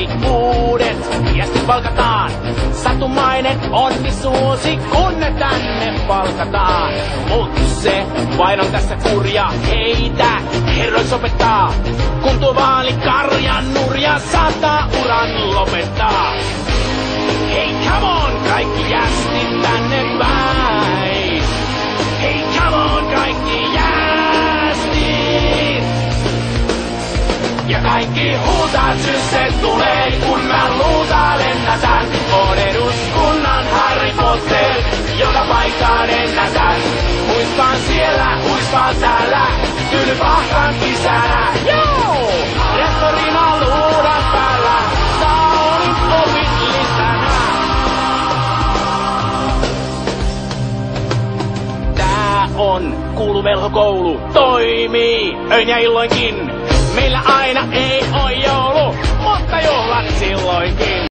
vuosi uudet viestit palkataan. Satumainen onnisuosi, kun ne tänne palkataan. Mut se vain on tässä kurja, heitä herroiksi opettaa. Kun tuo vaalikarjan nurja saattaa uran lopettaa. Hei, come on, kaikki jästit tänne päin. Hei, come on, kaikki jästit. Ja kaikki huutaa, se tulee, kun mä luuta lennätän. On eduskunnan Harry Potter, joka paikkaan ennätän. Huispaan siellä, huispaan täällä, Tylypahkan kisänä. Joo! Rehtorina luudan päällä, taulun opit lisänä. Tää on Kuuluvelhokoulu, toimii öin ja illoinkin. Meillä aina ei